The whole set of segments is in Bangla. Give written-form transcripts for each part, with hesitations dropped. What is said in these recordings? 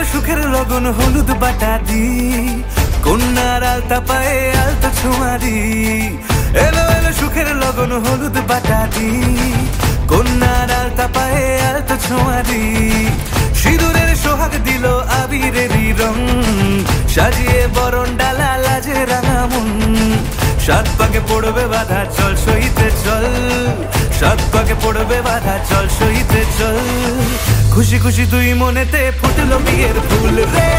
এলো সুখের লগন হলুদ বাটা দি, কন্যার আলতা পায়ে আলতা ছোঁয়া দি। এলো এলো সুখের লগন হলুদ বাটা দি, কন্যার আলতা পায়ে আলতা ছোঁয়া দি। সিঁদুরের সোহাগ দিল আবিরেরই রং, সাজিয়ে বরণ ডালা লাজে রাঙা মন। সাত পাকে পড়বে বাধা চল সইতে চল, সাত পাকে পড়বে বাধা চল সইতে চল। খুশি খুশি দুই মনেতে ফুটলো বিয়ের ফুল রে,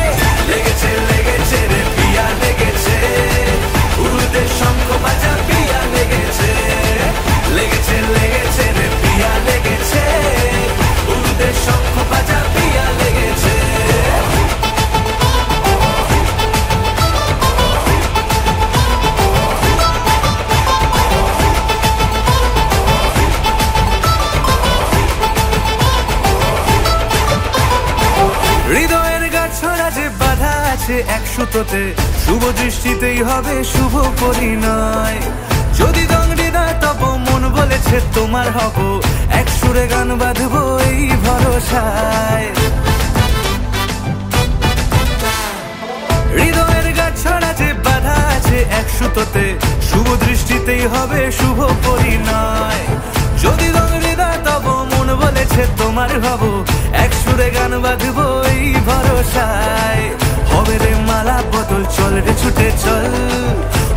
লেগেছে লেগেছে রে পিয়া লেগেছে, উরুদের শঙ্খ বাজা পিয়া লেগেছে। লেগেছে লেগেছে রে পিয়া লেগেছে, উরুদের শঙ্খ বাজা পিয়া লেগেছে। হৃদয়ের গাছড়া যে বাধা আছে এক সুতোতে, শুভ দৃষ্টিতেই হবে শুভ পরিণয়। যদি দংড়ি দেয় তব মন বলেছে তোমার হব, এক সুরে গান বাঁধবো এই ভরসায়। হৃদয়ের গাছড়া যে বাধা আছে এক সুতোতে, শুভ দৃষ্টিতেই হবে শুভ পরিণয়। যদি দংড়ি দেয় তব মন বলেছে তোমার হব, এক সুরে গান বাঁধবো এই ভরসায়। হবে রে মালা বদল চল রে ছুটে চল,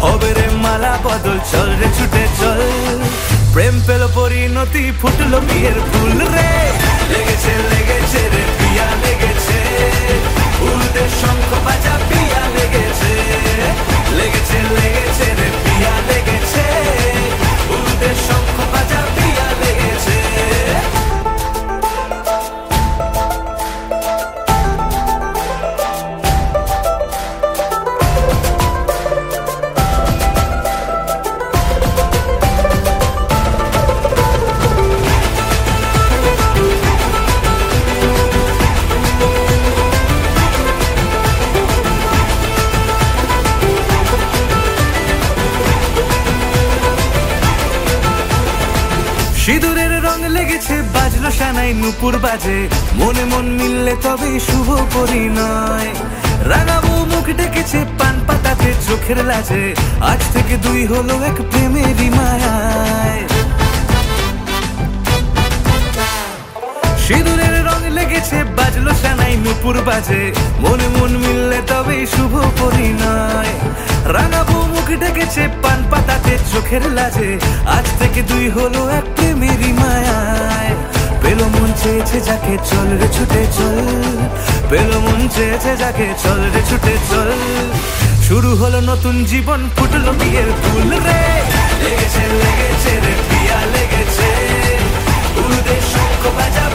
হবে রে মালা বদল চল রে ছুটে চল। প্রেম পেল পরিণতি ফুটলো বিয়ের ফুল রে, লেগেছে লেগেছে রে পিয়া লেগেছে, উরুদের শঙ্খ বাজা পিয়া লেগেছে। লেগেছে লেগেছে রে পিয়া লেগেছে, উরুদের শঙ্খ বাজা পিয়া লেগেছে। সিঁদুরের রং লেগেছে বাজলো সানাই নুপুর বাজে, মনে মন মিললে তবে শুভ পরিণয়। রাঙাবো মুখ ডেকেছে পান পাতাতে চোখের লাজে, আজ থেকে দুই হলো এক প্রেমেরই মায়ায়। সিঁদুরের রং লেগেছে বাজলো সানাই নুপুর বাজে, মনে মন মিললে তবে শুভ পরিণয়। রাঙাবো মুখ ডেকেছে পান পাতাতে চোখের লাজে, আজ থেকে দুই হলো এক প্রেমেরই মায়ায়। পেলো মন চেয়েছে যাকে চল রে ছুটে চল, পেলো মন চেয়েছে যাকে চল রে ছুটে চল। শুরু হলো নতুন জীবন ফুটলো বিয়ের ফুল রে, লেগেছে লেগেছে রে পিয়া লেগেছে, উরুদের শঙ্খ বাজা